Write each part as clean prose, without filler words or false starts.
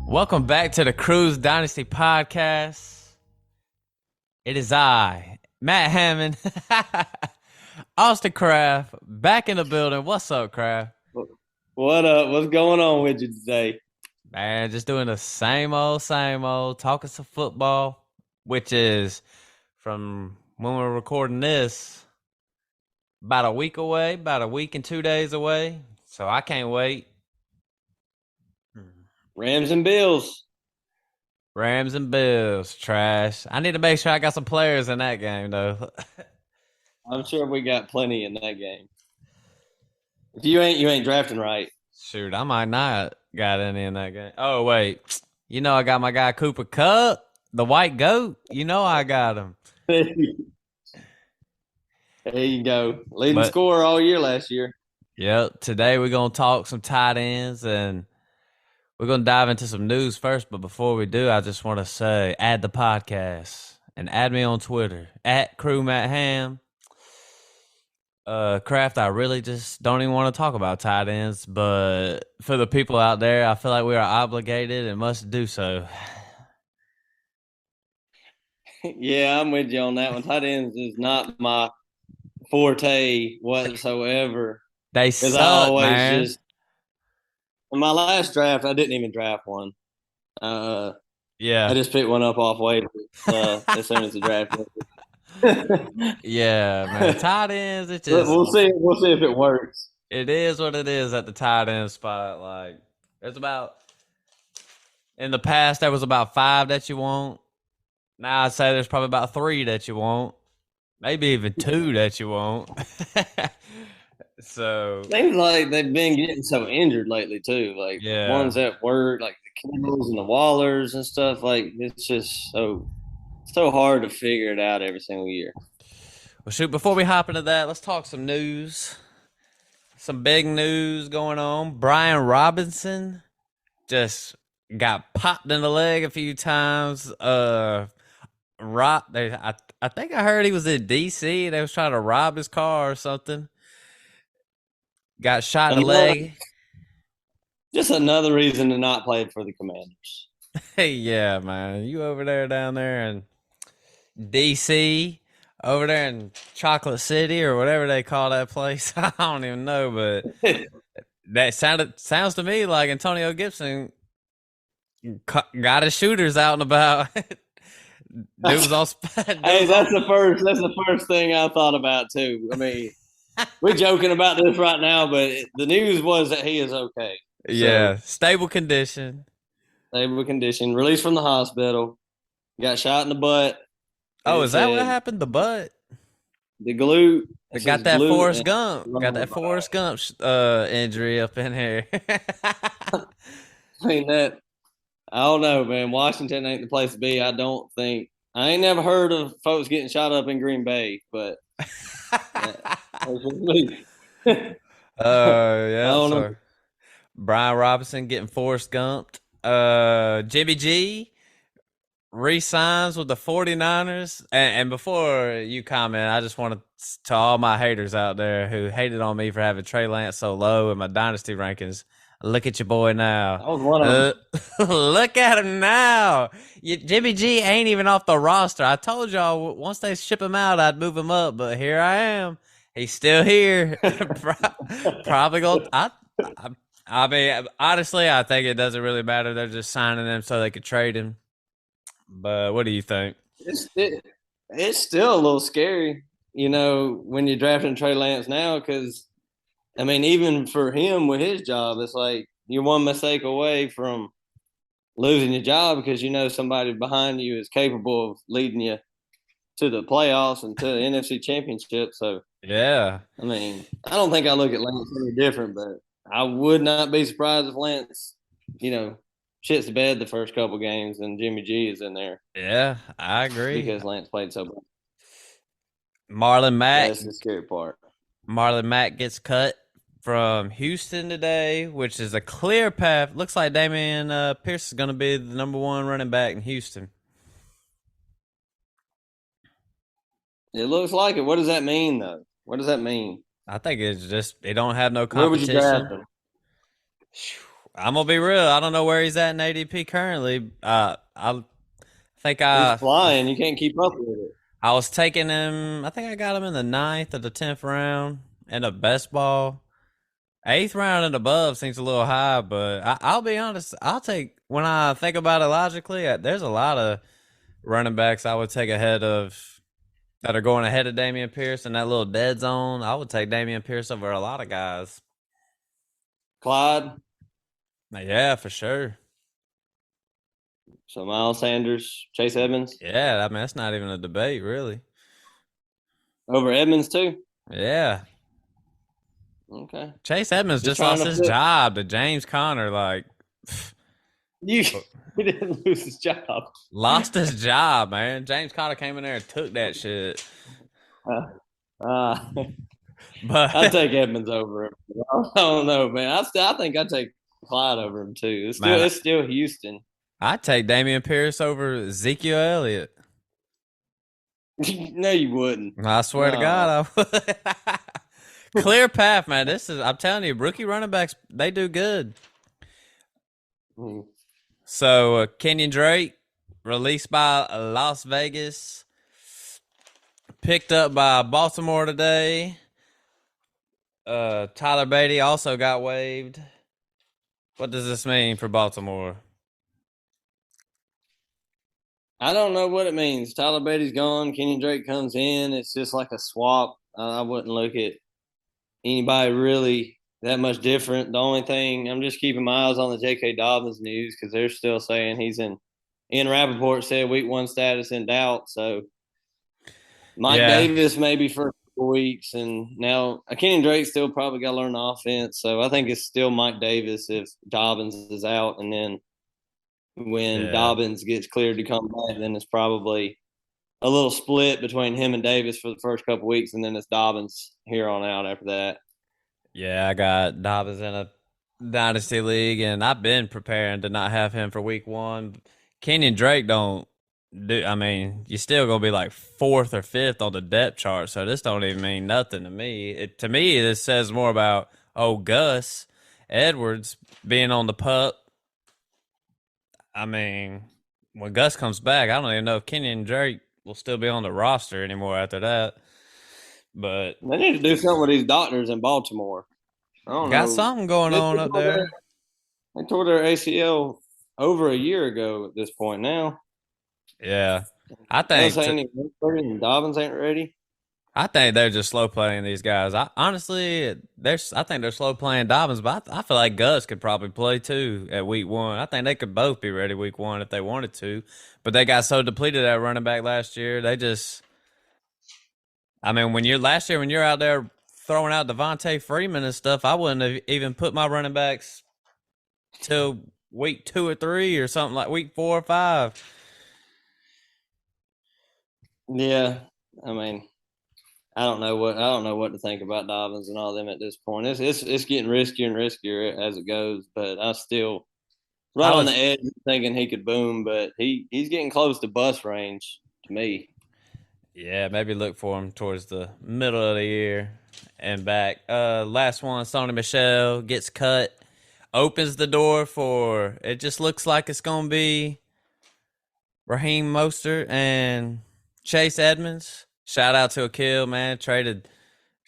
Welcome back to the Cruise Dynasty Podcast. It is I, Matt Hammond, Austin Kraft, back in the building. What's up, Kraft? What up? What's going on with you today? Man, just doing the same old, talking some football, which is from when we're recording this, about a week away, about a week and 2 days away. So I can't wait. Rams and Bills. Rams and Bills, trash. I need to make sure I got some players in that game, though. I'm sure we got plenty in that game. If you ain't drafting right. Shoot, I might not got any in that game. Oh, wait. You know I got my guy Cooper Kupp, the white goat. You know I got him. There you go. Leading scorer all year last year. Yep. Today we're going to talk some tight ends, and we're going to dive into some news first. But before we do, I just want to say, add the podcast and add me on Twitter, @CrewMattHam. Kraft, I really just don't even want to talk about tight ends, but for the people out there, I feel like we are obligated and must do so. Yeah, I'm with you on that one. Tight ends is not my forte whatsoever. They suck, man. In my last draft, I didn't even draft one. Yeah, I just picked one up off waivers as soon as the draft. Yeah, man. Tight ends, it's just we'll see if it works. It is what it is at the tight end spot. Like, there's about, in the past there was about 5 that you want. Now I'd say there's probably about 3 that you want. Maybe even 2 that you want. So seems like they've been getting so injured lately too. Like ones that were like the Kittles and the Wallers and stuff. Like, it's just so hard to figure it out every single year. Well, shoot, before we hop into that, let's talk some news. Some big news going on. Brian Robinson just got popped in the leg a few times. I think I heard he was in D.C. They was trying to rob his car or something. Got shot in the leg. Just another reason to not play for the Commanders. Hey, yeah, man. You over there down there in D.C., over there in Chocolate City or whatever they call that place. I don't even know, but that sounds to me like Antonio Gibson got his shooters out and about. Dude was all hey, that's the first thing I thought about too. I mean, we're joking about this right now, but the news was that he is okay. Yeah, stable condition. Released from the hospital. Got shot in the butt. Oh, is that what happened? The butt? The glute. Got that Forrest Gump. Got that Forrest Gump injury up in here. I mean, I don't know, man. Washington ain't the place to be. I ain't never heard of folks getting shot up in Green Bay, but yeah. I don't know. Brian Robinson getting Forrest Gumped. Jimmy G re-signs with the 49ers. And before you comment, I just want to all my haters out there who hated on me for having Trey Lance so low in my dynasty rankings. Look at your boy now. I was one of them. Look at him now. Jimmy G ain't even off the roster. I told y'all once they ship him out, I'd move him up, but here I am. He's still here. Probably going to. I mean, honestly, I think it doesn't really matter. They're just signing him so they could trade him. But what do you think? It's still a little scary, when you're drafting Trey Lance now, because, I mean, even for him with his job, it's like you're one mistake away from losing your job because somebody behind you is capable of leading you to the playoffs and to the NFC Championship. So, yeah. I mean, I don't think I look at Lance any different, but I would not be surprised if Lance, shits the bed the first couple games and Jimmy G is in there. Yeah, I agree. Because Lance played so bad. Marlon Mack. That's the scary part. Marlon Mack gets cut from Houston today, which is a clear path. Looks like Damian Pierce is going to be the number one running back in Houston. It looks like it. What does that mean, though? What does that mean? I think it's just they don't have no Where would you draft competition. him? I'm gonna be real. I don't know where he's at in ADP currently. I think He's I flying. You can't keep up with it. I was taking him. I think I got him in the ninth or the 10th round in the best ball. Eighth round and above seems a little high, but I'll be honest. I'll take when I think about it logically. There's a lot of running backs I would take ahead of that are going ahead of Damian Pierce in that little dead zone. I would take Damian Pierce over a lot of guys. Clyde. Yeah, for sure. So Miles Sanders, Chase Edmonds. Yeah, I mean that's not even a debate, really. Over Edmonds, too? Yeah, Okay. Chase Edmonds Just just trying lost to his flip. job to James Conner. Like, You he didn't lose his job. lost his job, man. James Conner came in there and took that shit. Uh, uh, I'd But take Edmonds over him. I don't know, man. I think I'd take Clyde over him too. man, It's still Houston. I'd take Damian Pierce over Ezekiel Elliott. No, you wouldn't. I swear to No. God, I would. Clear path, man. I'm telling you, rookie running backs, they do good. Hmm. So, Kenyon Drake, released by Las Vegas, picked up by Baltimore today. Tyler Beatty also got waived. What does this mean for Baltimore? I don't know what it means. Tyler Beatty's gone. Kenyon Drake comes in. It's just like a swap. I wouldn't look at anybody really that much different. The only thing I'm just keeping my eyes on the J.K. Dobbins news because they're still saying he's in. Ian Rappaport said week one status in doubt. So Mike Yeah, Davis maybe for a couple weeks, and now Kenyon Drake still probably got to learn the offense. So I think it's still Mike Davis if Dobbins is out, and then when yeah. Dobbins gets cleared to come back, then it's probably a little split between him and Davis for the first couple weeks, and then it's Dobbins here on out after that. Yeah, I got Dobbins in a dynasty league, and I've been preparing to not have him for week one. Kenyon Drake don't do. I mean, you're still gonna be like fourth or fifth on the depth chart, so this don't even mean nothing to me. To me, this says more about Gus Edwards being on the pup. I mean, when Gus comes back, I don't even know if Kenyon Drake will still be on the roster anymore after that. But They need to do something with these doctors in Baltimore. I don't got know. something going They on up there. tore their ACL over a year ago at this point now. Yeah. I Gus think t- ain't ready and Dobbins ain't ready. I think they're just slow playing these guys. I honestly, I think they're slow playing Dobbins, but I feel like Gus could probably play too at week one. I think they could both be ready week one if they wanted to, but they got so depleted at running back last year. They just, I mean, when you're last year when you're out there throwing out Devontae Freeman and stuff, I wouldn't have even put my running backs till week two or three or something like week 4 or 5. Yeah, I mean, I don't know what to think about Dobbins and all them at this point. It's getting riskier and riskier as it goes, but I still right I on the was edge thinking he could boom, but he's getting close to bust range to me. Yeah, maybe look for him towards the middle of the year and back. Last one, Sony Michelle gets cut, opens the door for it. Just looks like it's gonna be Raheem Mostert and Chase Edmonds. Shout out to Akil, man. Traded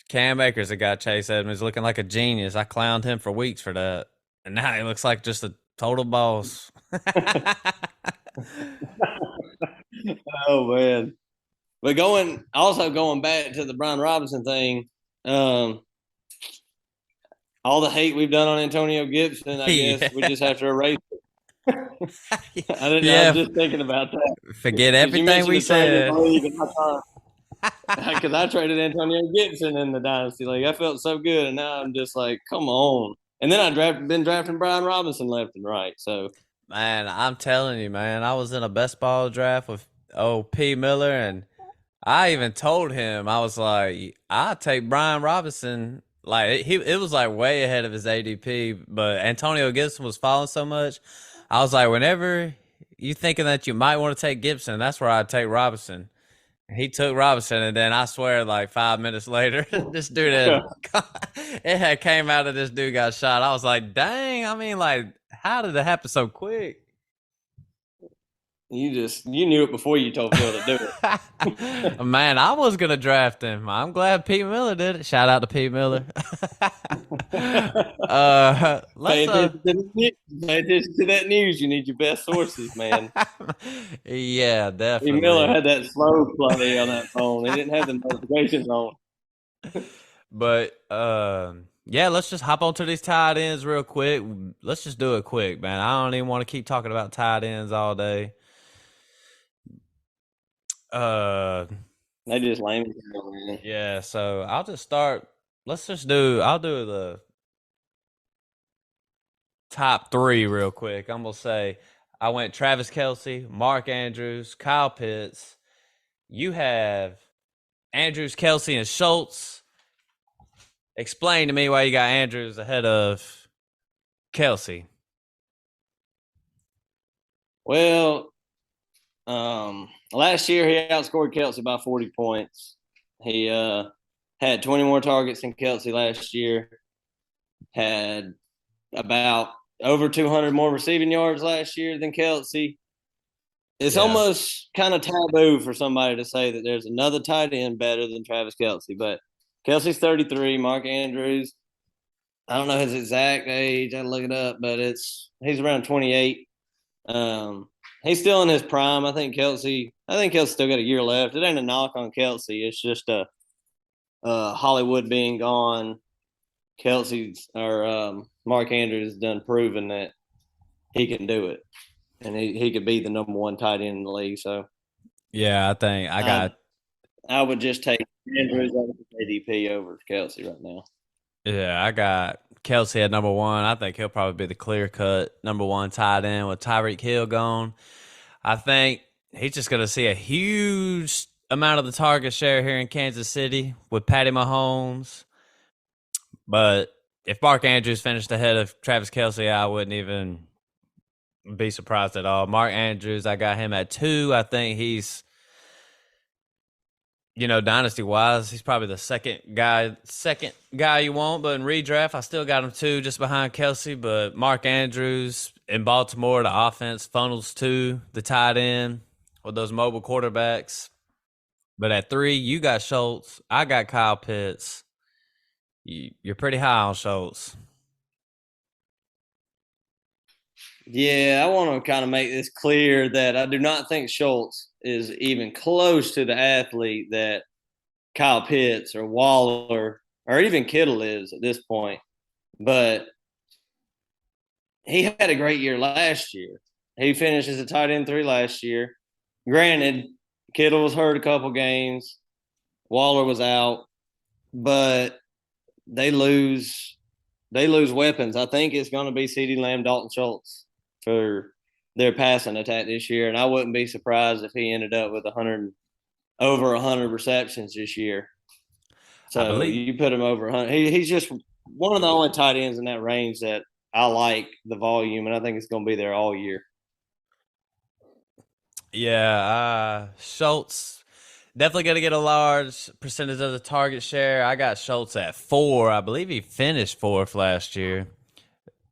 Cam Akers that got Chase Edmonds looking like a genius. I clowned him for weeks for that, and now he looks like just a total boss. Oh man. But going back to the Brian Robinson thing, um, all the hate we've done on Antonio Gibson, I guess we Yeah, just have to erase it. I was yeah. just thinking about that Forget because you everything mentioned we the trade in the said. league, and I thought because I traded Antonio Gibson in the dynasty league, I felt so good, and now I'm just like, come on. And then been drafting Brian Robinson left and right. So Man, I'm telling you, man, I was in a best ball draft with P. Miller, and I even told him, I was like, I'll take Brian Robinson Like it was like way ahead of his ADP, but Antonio Gibson was falling so much. I was like, whenever you thinking that you might want to take Gibson, that's where I'd take Robinson. He took Robinson, and then I swear, like 5 minutes later, this dude had it had came out of this dude got shot. I was like, dang. I mean, like, how did it happen so quick? You knew it before you told Phil to do Man, I was gonna draft him. I'm glad Pete Miller did it. Shout out to Pete Miller. it. Let's Pay attention to that news. You need your best sources, man. yeah, Miller definitely. had that slow play on that phone. He didn't have the notifications on. But yeah, let's just hop onto these tight ends real quick. Let's just do it quick, man. I don't even want to keep talking about tight ends all day. Uh They just lame. Man. yeah, so I'll just start. I'll do the top three real quick. I'm gonna say I went Travis Kelsey, Mark Andrews, Kyle Pitts. You have Andrews, Kelsey, and Schultz. Explain to me why you got Andrews ahead of Kelsey. Well, last year he outscored Kelsey by 40 points. He had 20 more targets than Kelsey last year. Had about over 200 more receiving yards last year than Kelsey. It's Yeah. almost kind of taboo for somebody to say that there's another tight end better than Travis Kelsey, but Kelsey's 33. Mark Andrews, I don't know his exact age. I look it up, but he's around 28. He's still in his prime. I think Kelsey still got a year left. It ain't a knock on Kelsey. It's just Hollywood being gone. Kelsey's or Mark Andrews done proven that he can do it, and he could be the number one tight end in the league. So Yeah, I think I I got I would just take Andrews over ADP over Kelsey right now. yeah, I got Kelsey at number one. I think he'll probably be the clear cut number one tight end with Tyreek Hill gone. I think he's just gonna see a huge amount of the target share here in Kansas City with Patty Mahomes. But if Mark Andrews finished ahead of Travis Kelsey, I wouldn't even be surprised at all. Mark Andrews, I got him at two. I think he's, dynasty wise, he's probably the second guy you want. But in redraft, I still got him two, just behind Kelsey. But Mark Andrews in Baltimore, the offense funnels to the tight end with those mobile quarterbacks. But at three, you got Schultz. I got Kyle Pitts. You're pretty high on Schultz. Yeah, I want to kind of make this clear that I do not think Schultz is even close to the athlete that Kyle Pitts or Waller or even Kittle is at this point. But he had a great year last year. He finished as a tight end three last year. Granted, Kittle was hurt a couple games. Waller was out, but they lose weapons. I think it's going to be CeeDee Lamb, Dalton Schultz for their passing attack this year, and I wouldn't be surprised if he ended up with over 100 receptions this year. I So believe. you put him over 100. He's just one of the only tight ends in that range that I like the volume, and I think it's going to be there all year. Yeah, Schultz definitely going to get a large percentage of the target share. I got Schultz at four. I believe he finished fourth last year.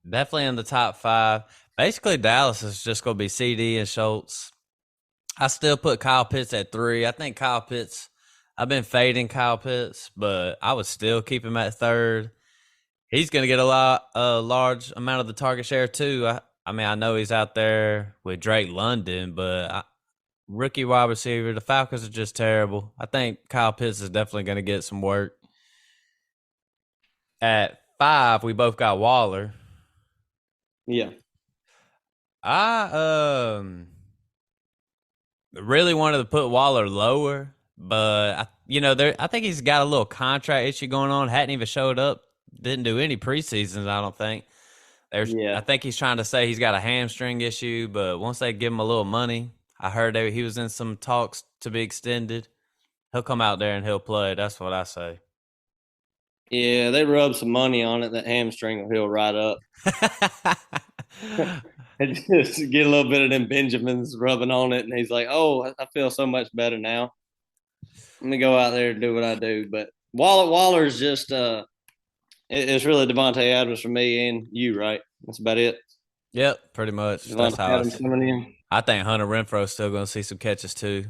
Definitely in the top five. Basically, Dallas is just going to be CD and Schultz. I still put Kyle Pitts at three. I think Kyle Pitts, I've been fading Kyle Pitts, but I would still keep him at third. He's going to get a large amount of the target share too. I mean, I know he's out there with Drake London, but rookie wide receiver, the Falcons are just terrible. I think Kyle Pitts is definitely going to get some work. At five, we both got Waller. Yeah. I really wanted to put Waller lower, but I think he's got a little contract issue going on. Hadn't even showed up. Didn't do any preseasons. I don't think. I Yeah. think he's trying to say he's got a hamstring issue, but once they give him a little money, I heard that he was in some talks to be extended. He'll come out there and he'll play. That's what I say. Yeah, they rub some money on it. That hamstring will heal right up. And just get a little bit of them Benjamins rubbing on it, and he's like, "Oh, I feel so much better now. Let me go out there and do what I do." But Waller's just it's really Devontae Adams for me and you, right? That's about it. Yep, pretty much. That's Devontae how Adams coming in. I think Hunter Renfro's still going to see some catches too.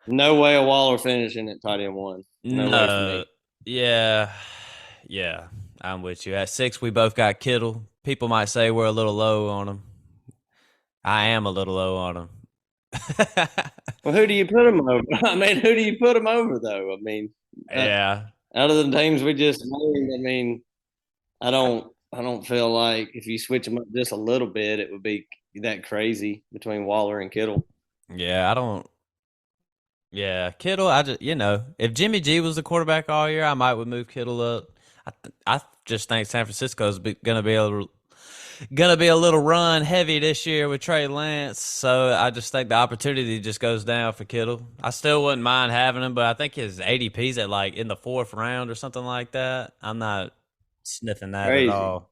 No way a Waller finishing at tight end one. No way for No, me. yeah, yeah, I'm with you. At 6, we both got Kittle. People might say we're a little low on him. I am a little low on him. Well, who do you put him over? I mean, who do you put him over though? I mean, uh, Yeah, out of the names we just named, I mean, I don't feel like if you switch them up just a little bit, it would be that crazy between Waller and Kittle. yeah, I don't. Yeah, Kittle. I just if Jimmy G was the quarterback all year, I might would move Kittle up. I just think San Francisco's gonna be a little run heavy this year with Trey Lance. So I just think the opportunity just goes down for Kittle. I still wouldn't mind having him, but I think his ADP's at like in the 4th round or something like that. I'm not sniffing that at Crazy. all.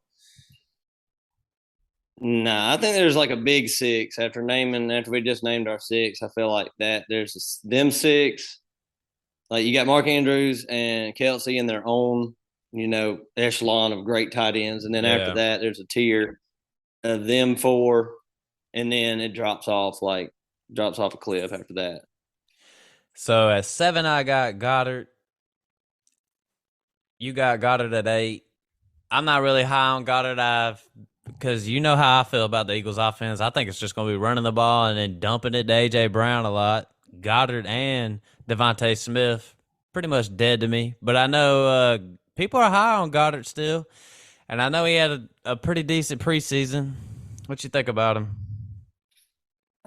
Nah, I think there's like a big six after we just named our six. I feel like that them six. Like you got Mark Andrews and Kelsey in their own, echelon of great tight ends, and then after Yeah. that, there's a tier of them four, and then it drops off a cliff after that. So at 7, I got Goddard. You got Goddard at 8. I'm not really high on Goddard. Because you know how I feel about the Eagles offense. I think it's just going to be running the ball and then dumping it to A.J. Brown a lot. Goddard and Devontae Smith pretty much dead to me. But I know people are high on Goddard still. And I know he had a pretty decent preseason. What you think about him?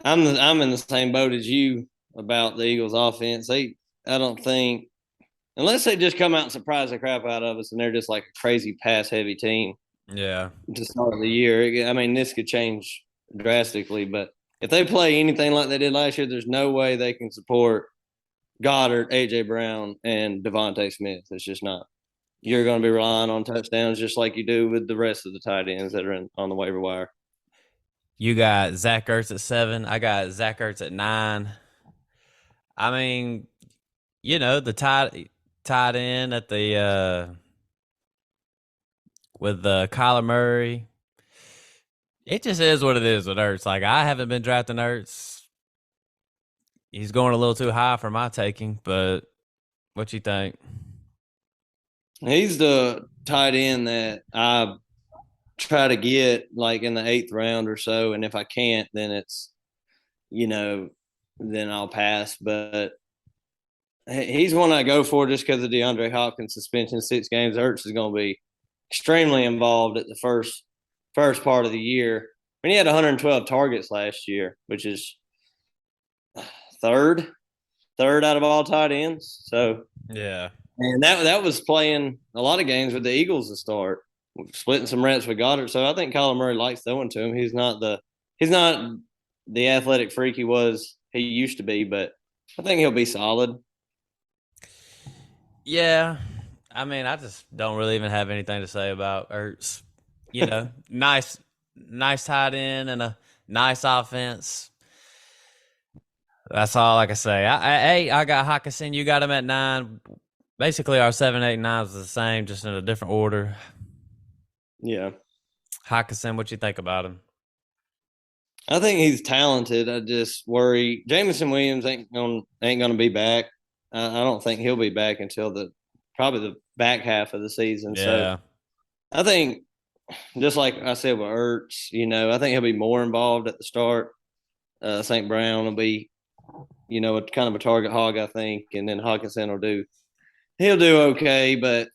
I'm in the same boat as you about the Eagles offense. I don't think unless they just come out and surprise the crap out of us, and they're just like a crazy pass heavy team Yeah. to start the year. I mean, this could change drastically, but if they play anything like they did last year, there's no way they can support Goddard, AJ Brown, and Devontae Smith. It's just not. You're going to be relying on touchdowns just like you do with the rest of the tight ends that are on the waiver wire. You got Zach Ertz at 7. I got Zach Ertz at 9. I mean, the tied in at the with Kyler Murray. It just is what it is with Ertz. Like I haven't been drafting Ertz. He's going a little too high for my taking, but what you think? He's the tight end that I try to get like in the eighth round or so, and if I can't, then you know, then I'll pass. But he's one I go for just because of DeAndre Hopkins suspension, 6 games. Ertz is going to be extremely involved at the first part of the year. I mean, he had 112 targets last year, which is third out of all tight ends. So, Yeah. and that was playing a lot of games with the Eagles to start, splitting some reps with Goddard. So I think Kyler Murray likes throwing to him. He's not the athletic freak he used to be, but I think he'll be solid. Yeah. I mean, I just don't really even have anything to say about Ertz. Nice tight end and a nice offense. That's all I can say. I got Hawkinson. You got him at 9. Basically, our 7, 8, 9 is the same, just in a different order. Yeah. Hawkinson, what you think about him? I think he's talented. I just worry Jameson Williams ain't gonna be back. I don't think he'll be back until probably the back half of the season. So Yeah. I think just like I said with Ertz, I think he'll be more involved at the start. St. Brown will be, a kind of a target hog, I think, and then Hawkinson he'll do okay. But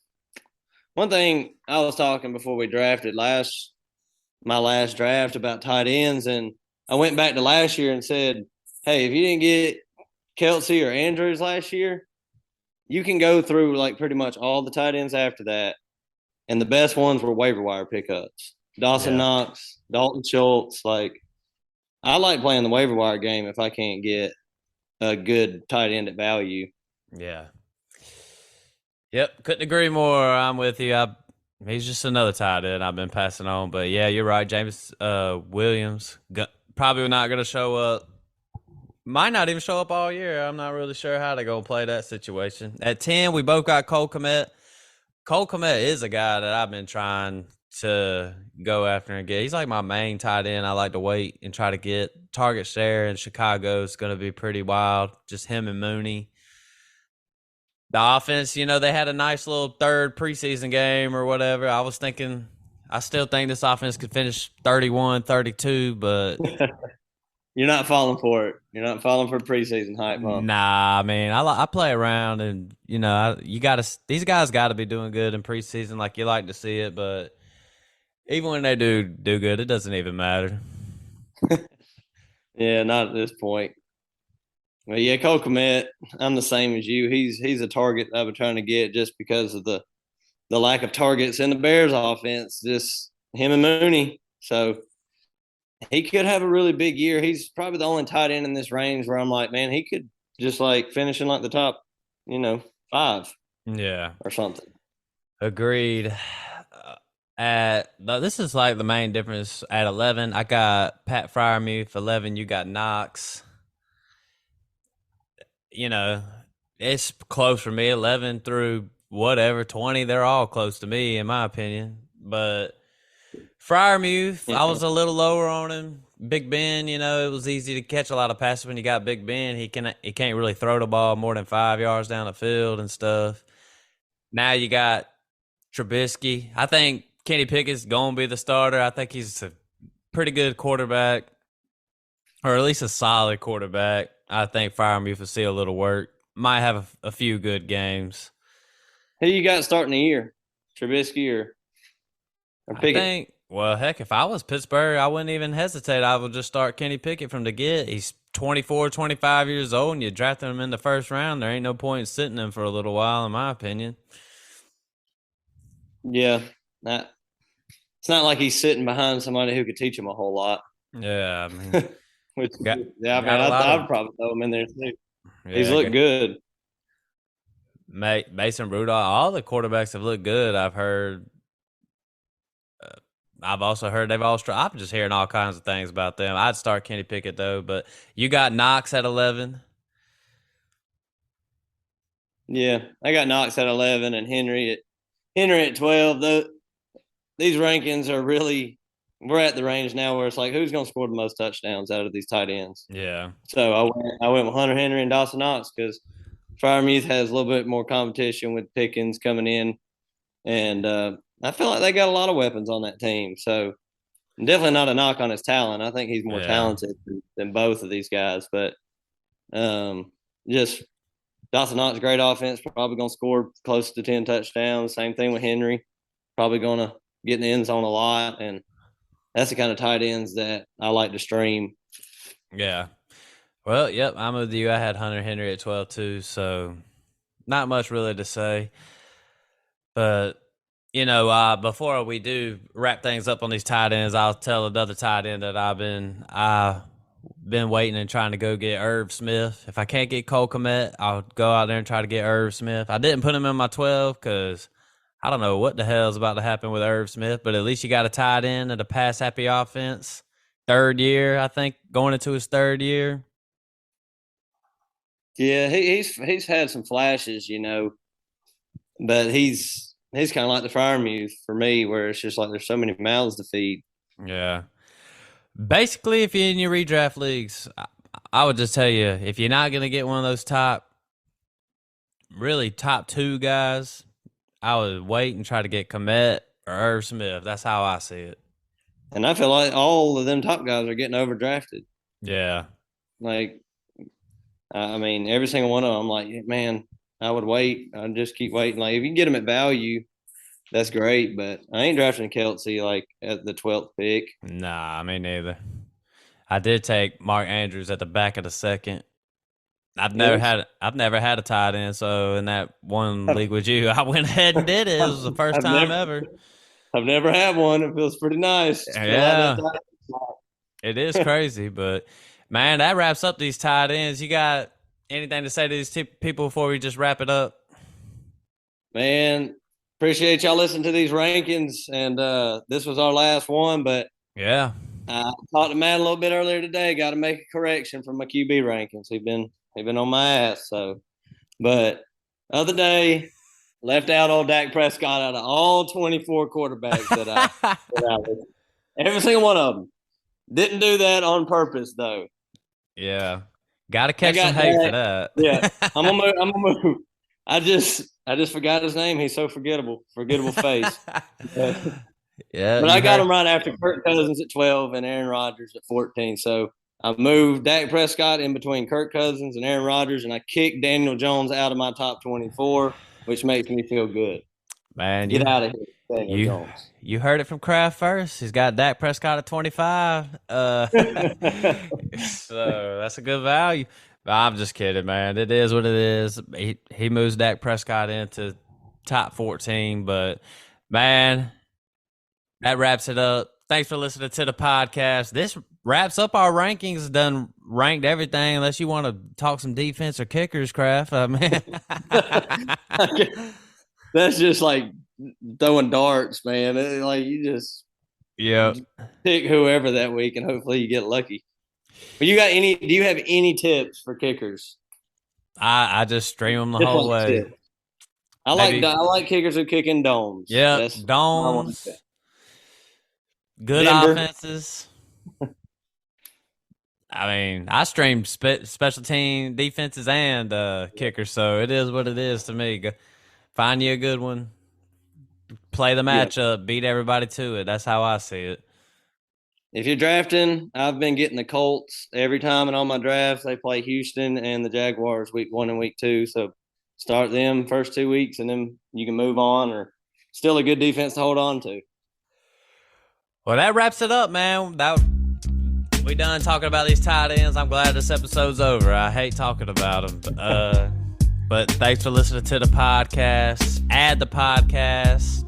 one thing I was talking before we drafted my last draft about tight ends, and I went back to last year and said, hey, if you didn't get Kelsey or Andrews last year, you can go through like pretty much all the tight ends after that, and the best ones were waiver wire pickups. Dawson Yeah. Knox, Dalton Schultz. Like I like playing the waiver wire game if I can't get a good tight end at value. Yeah. Yep, couldn't agree more. I'm with you. He's just another tight end I've been passing on. But yeah, you're right. James Williams probably not going to show up. Might not even show up all year. I'm not really sure how they're going to play that situation. At 10, we both got Cole Kmet. Cole Kmet is a guy that I've been trying to go after and get. He's like my main tight end. I like to wait and try to get targets there. And Chicago is going to be pretty wild. Just him and Mooney. The offense, they had a nice little third preseason game or whatever. I was thinking, I still think this offense could finish 31-32, but You're not falling for it. You're not falling for preseason hype, huh? nah, I mean, I play around and, you got to, these guys got to be doing good in preseason like you like to see it, but even when they do good, it doesn't even matter. Yeah, not at this point. Well, yeah, Cole Kmet, I'm the same as you. He's a target I've been trying to get just because of the lack of targets in the Bears offense, just him and Mooney. So he could have a really big year. He's probably the only tight end in this range where I'm like, man, he could just like finish in like the top, 5 Yeah. or something. Agreed. This is like the main difference at 11. I got Pat Fryermuth. 11, you got Knox. You know, it's close for me. 11 through whatever 20, they're all close to me in my opinion. But Fryermuth, Yeah. I was a little lower on him. Big Ben, it was easy to catch a lot of passes when you got Big Ben. He can't really throw the ball more than 5 yards down the field and stuff. Now you got Trubisky. I think Kenny Pickett's going to be the starter. I think he's a pretty good quarterback, or at least a solid quarterback. I think Fryermuth will see a little work. Might have a few good games. Who you got starting the year? Trubisky or I Pickett? think, well, heck, if I was Pittsburgh, I wouldn't even hesitate. I would just start Kenny Pickett from the get. He's 24, 25 years old, and you drafted him in the first round. There ain't no point in sitting him for a little while, in my opinion. Yeah, that it's not like he's sitting behind somebody who could teach him a whole lot. Yeah, I mean, Which, got yeah, I mean, got a lot I'd of probably throw him in there too. He's yeah. looked good. Mason Rudolph. All the quarterbacks have looked good. I've heard. I've also heard they've all. I'm just hearing all kinds of things about them. I'd start Kenny Pickett though, but you got Knox at 11. Yeah, I got Knox at 11 and Henry at 12. These rankings are really we're at the range now where it's like who's going to score the most touchdowns out of these tight ends. Yeah, So I went with Hunter Henry and Dawson Knox because Freiermuth has a little bit more competition with Pickens coming in, and I feel like they got a lot of weapons on that team. So definitely not a knock on his talent. I think he's more yeah, talented than both of these guys, but just Dawson Knox, great offense, probably going to score close to 10 touchdowns. Same thing with Henry, probably going to get in the end zone a lot. And that's the kind of tight ends that I like to stream. yeah. Well, yep, I'm with you. I had Hunter Henry at 12 too, so not much really to say. But before we do wrap things up on these tight ends, I'll tell another tight end that I've been waiting and trying to go get Irv Smith. If I can't get Cole Kmet, I'll go out there and try to get Irv Smith. I didn't put him in my 12 because I don't know what the hell is about to happen with Irv Smith, but at least you got a tight end and a pass happy offense. Third year, I think, going into his third year. Yeah, he's had some flashes, but he's kind of like the fire muse for me, where it's just like there's so many mouths to feed. Yeah. Basically, if you're in your redraft leagues, I would just tell you if you're not going to get one of those really top two guys, I would wait and try to get Komet or Irv Smith. That's how I see it. And I feel like all of them top guys are getting overdrafted. Yeah. Like, I mean, every single one of them, like, man, I would wait. I'd just keep waiting. Like, if you can get them at value, that's great. But I ain't drafting Kelsey like at the 12th pick. Nah, me neither. I did take Mark Andrews at the back of the second. Yes. I've never had a tight end, so in that one league with you, I went ahead and did it. It was the first I've time never, ever. I've never had one. It feels pretty nice. Fill out that Yeah, it is crazy, but man, that wraps up these tight ends. You got anything to say to these people before we just wrap it up? Man, appreciate y'all listening to these rankings. And this was our last one, but Yeah. I talked to Matt a little bit earlier today. Got to make a correction for my QB rankings. He been on my ass. So, but other day left out old Dak Prescott out of all 24 quarterbacks that every single one of them. Didn't do that on purpose though. Yeah. Got to I catch some got hate for Dak. that. Yeah, I'm gonna move. I just forgot his name. He's so forgettable face. But, Yeah, but you I got heard. him right after Kirk Cousins at 12 and Aaron Rodgers at 14. So I moved Dak Prescott in between Kirk Cousins and Aaron Rodgers, and I kicked Daniel Jones out of my top 24, which makes me feel good. Man, Get out of here, Daniel you Jones. you heard it from Kraft first. He's got Dak Prescott at 25. So that's a good value. I'm just kidding, man. It is what it is. He moves Dak Prescott into top 14, but man, that wraps it up. Thanks for listening to the podcast. This wraps up our rankings. Done ranked everything, unless you want to talk some defense or kickers, Kraft. Man. That's just like throwing darts, man. Like you just Yeah. pick whoever that week, and hopefully you get lucky. But you got any? Do you have any tips for kickers? I just stream them the Just whole like way. tips. I Maybe, like kickers who kick in domes. yeah, That's my one tip. domes, good Denver. offenses. I mean, I stream special team defenses and kickers, so it is what it is to me. Find you a good one, play the Yeah. matchup, beat everybody to it. That's how I see it. If you're drafting, I've been getting the Colts every time in all my drafts. They play Houston and the Jaguars week 1 and week 2. So start them first 2 weeks, and then you can move on. Or still a good defense to hold on to. Well, that wraps it up, man. We done talking about these tight ends. I'm glad this episode's over. I hate talking about them. But thanks for listening to the podcast. Add the podcast.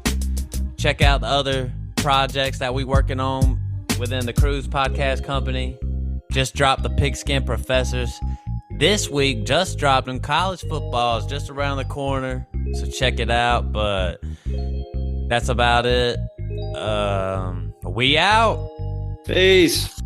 Check out the other projects that we working on within the Cruise Podcast Company. Just dropped the Pigskin Professors. This week, just dropped them. College football is just around the corner, so check it out. But that's about it. We out. Peace.